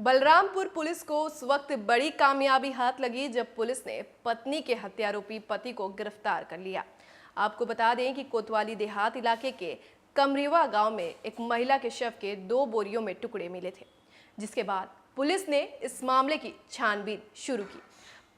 Balrampur police को उस वक्त बड़ी कामयाबी हाथ लगी जब पुलिस ने पत्नी के हत्यारोपी पति को गिरफ्तार कर लिया। आपको बता दें कि कोतवाली देहात इलाके के कमरीवा गांव में एक महिला के शव के 2 बोरियों में टुकड़े मिले थे, जिसके बाद पुलिस ने इस मामले की छानबीन शुरू की।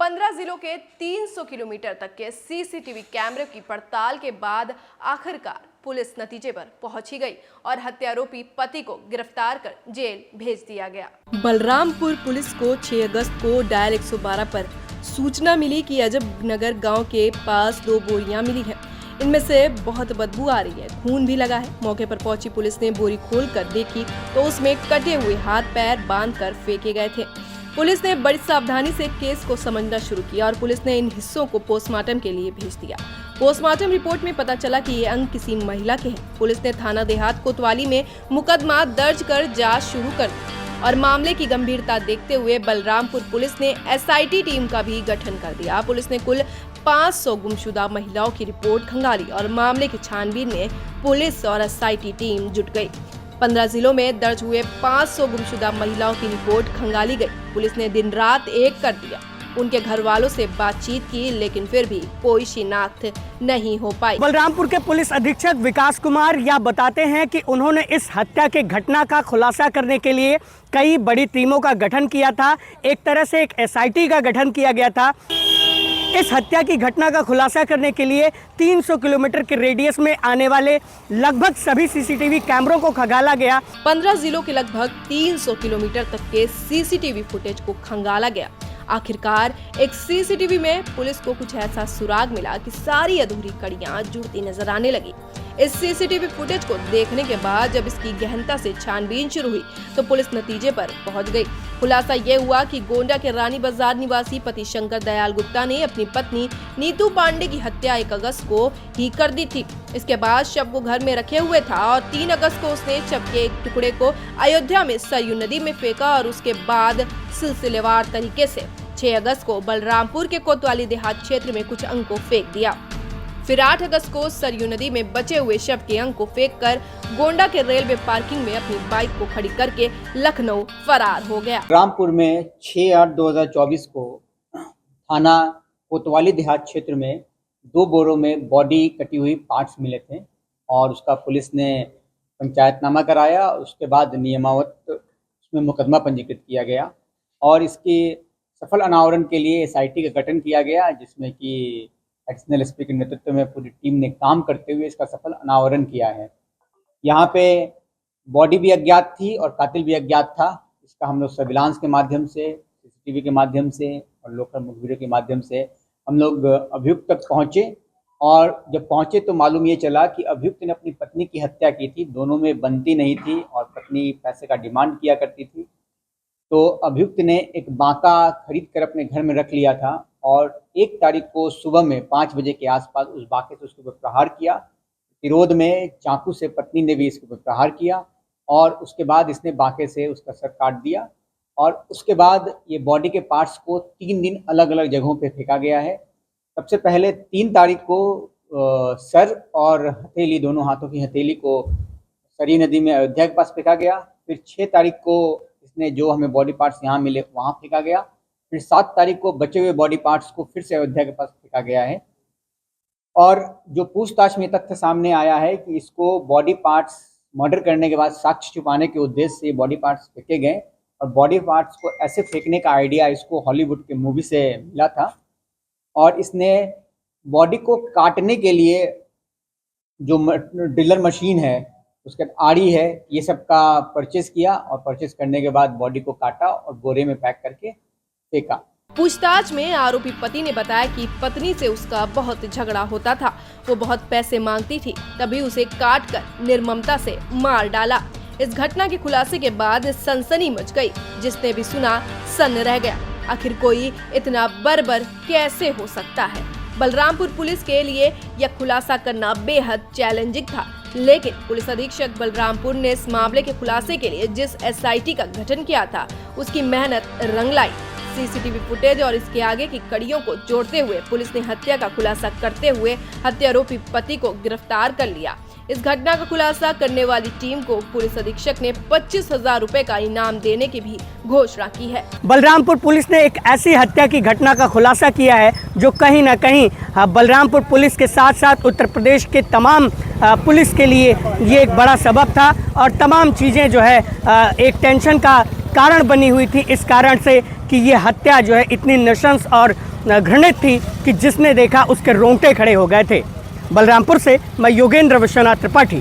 15 जिलों के 300 किलोमीटर तक के सीसीटीवी कैमरे की पड़ताल के बाद आखिरकार पुलिस नतीजे पर पहुंची गई और हत्यारोपी पति को गिरफ्तार कर जेल भेज दिया गया। बलरामपुर पुलिस को 6 अगस्त को डायल 112 पर सूचना मिली कि अजब नगर गांव के पास 2 बोरियां मिली हैं। इनमें से बहुत बदबू आ रही है, खून भी लगा है। मौके पर पहुंची पुलिस ने बोरी खोलकर देखी तो उसमें कटे हुए हाथ पैर बांधकर फेंके गए थे। पुलिस ने बड़ी सावधानी से केस को समझना शुरू किया और पुलिस ने इन हिस्सों को पोस्टमार्टम के लिए भेज दिया। पोस्टमार्टम रिपोर्ट में पता चला कि ये अंग किसी महिला के हैं। पुलिस ने थाना देहात कोतवाली में मुकदमा दर्ज कर जांच शुरू कर दी और मामले की गंभीरता देखते हुए बलरामपुर पुलिस ने एसआईटी टीम का भी गठन कर दिया। पुलिस ने कुल 500 गुमशुदा महिलाओं की रिपोर्ट खंगाली और मामले की छानबीन में पुलिस और एसआईटी टीम जुट गई। 15 जिलों में दर्ज हुए 500 गुमशुदा महिलाओं की रिपोर्ट खंगाली गई। पुलिस ने दिन रात एक कर दिया। उनके घर वालों से बातचीत की, लेकिन फिर भी कोई शिनाख्त नहीं हो पाई। बलरामपुर के पुलिस अधीक्षक विकास कुमार यह बताते हैं कि उन्होंने इस हत्या के घटना का खुलासा करने के लिए कई बड़ी टीमों का गठन किया था। एक तरह से एक एसआईटी का गठन किया गया था। इस हत्या की घटना का खुलासा करने के लिए 300 किलोमीटर के रेडियस में आने वाले लगभग सभी सीसीटीवी कैमरों को खंगाला गया। 15 जिलों के लगभग 300 किलोमीटर तक के सीसीटीवी फुटेज को खंगाला गया। आखिरकार एक सीसीटीवी में पुलिस को कुछ ऐसा सुराग मिला कि सारी अधूरी कड़ियां जुड़ती नजर आने लगी। इस सीसीटीवी फुटेज को देखने के बाद जब इसकी गहनता से छानबीन शुरू हुई तो पुलिस नतीजे पर पहुंच गई। खुलासा ये हुआ कि गोंडा के रानी बाजार निवासी पति शंकर दयाल गुप्ता ने अपनी पत्नी नीतू पांडे की हत्या 1 अगस्त को ही कर दी थी। इसके बाद शव को घर में रखे हुए था और 3 अगस्त को उसने शव के एक टुकड़े को अयोध्या में सरयू नदी में फेंका और उसके बाद सिलसिलेवार तरीके से 6 अगस्त को बलरामपुर के कोतवाली देहात क्षेत्र में कुछ अंग को फेंक दिया। फिर 8 अगस्त को सरयू नदी में बचे हुए शव के अंग को फेंककर गोंडा के रेलवे पार्किंग में अपनी बाइक को खड़ी करके लखनऊ फरार हो गया। रामपुर में 6/8/2024 को थाना कोतवाली देहात क्षेत्र में 2 बोरों में बॉडी कटी हुई पार्ट्स मिले थे और उसका पुलिस ने पंचायतनामा कराया। उसके बाद नियमावत उसमें मुकदमा पंजीकृत किया गया और इसके सफल अनावरण के लिए एसआईटी का गठन किया गया, जिसमें कि एडिशनल एसपी के नेतृत्व में पूरी टीम ने काम करते हुए इसका सफल अनावरण किया है। यहाँ पे बॉडी भी अज्ञात थी और कातिल भी अज्ञात था। इसका हम लोग सर्विलांस के माध्यम से, सीसीटीवी के माध्यम से और लोकल मुखबिरों के माध्यम से हम लोग अभियुक्त तक पहुँचे और जब पहुँचे तो मालूम ये चला कि अभियुक्त ने अपनी पत्नी की हत्या की थी। दोनों में बनती नहीं थी और पत्नी पैसे का डिमांड किया करती थी। तो अभियुक्त ने एक बांका खरीद कर अपने घर में रख लिया था और 1 तारीख को सुबह में 5 बजे के आसपास उस बांके से उसके ऊपर प्रहार किया। विरोध में चाकू से पत्नी ने भी इसके ऊपर प्रहार किया और उसके बाद इसने बांके से उसका सर काट दिया और उसके बाद ये बॉडी के पार्ट्स को 3 दिन अलग अलग जगहों पे फेंका गया है। सबसे पहले 3 तारीख को सर और हथेली, दोनों हाथों की हथेली को सरयू नदी में अयोध्या के पास फेंका गया। फिर 6 तारीख को इसने जो हमें बॉडी पार्ट्स यहाँ मिले वहाँ फेंका गया। फिर 7 तारीख को बचे हुए बॉडी पार्ट्स को फिर से अयोध्या के पास फेंका गया है और जो पूछताछ में तथ्य सामने आया है कि इसको बॉडी पार्ट्स मर्डर करने के बाद साक्ष्य छुपाने के उद्देश्य से बॉडी पार्ट्स फेंके गए और बॉडी पार्ट्स को ऐसे फेंकने का आइडिया इसको हॉलीवुड के मूवी से मिला था और इसने बॉडी को काटने के लिए जो ड्रिलर मशीन है, उसके आड़ी है, ये सब का परचेज किया और परचेज करने के बाद बॉडी को काटा और बोरे में पैक करके फेंका। पूछताछ में आरोपी पति ने बताया कि पत्नी से उसका बहुत झगड़ा होता था। वो बहुत पैसे मांगती थी, तभी उसे काटकर निर्ममता से मार डाला। इस घटना के खुलासे के बाद सनसनी मच गई। जिसने भी सुना सन्न रह गया। आखिर कोई इतना बर्बर कैसे हो सकता है? बलरामपुर पुलिस के लिए यह खुलासा करना बेहद चैलेंजिंग था, लेकिन पुलिस अधीक्षक बलरामपुर ने इस मामले के खुलासे के लिए जिस एसआईटी का गठन किया था उसकी मेहनत रंग लाई। सीसीटीवी फुटेज और इसके आगे की कड़ियों को जोड़ते हुए पुलिस ने हत्या का खुलासा करते हुए हत्यारोपी पति को गिरफ्तार कर लिया। इस घटना का खुलासा करने वाली टीम को पुलिस अधीक्षक ने 25,000 रुपए का इनाम देने की भी घोषणा की है। बलरामपुर पुलिस ने एक ऐसी हत्या की घटना का खुलासा किया है जो कहीं ना कहीं बलरामपुर पुलिस के साथ साथ उत्तर प्रदेश के तमाम पुलिस के लिए ये एक बड़ा सबब था और तमाम चीज़ें जो है एक टेंशन का कारण बनी हुई थी, इस कारण से कि ये हत्या जो है इतनी नृशंस और घृणित थी कि जिसने देखा उसके रोंगटे खड़े हो गए थे। बलरामपुर से मैं योगेंद्र विश्वनाथ त्रिपाठी।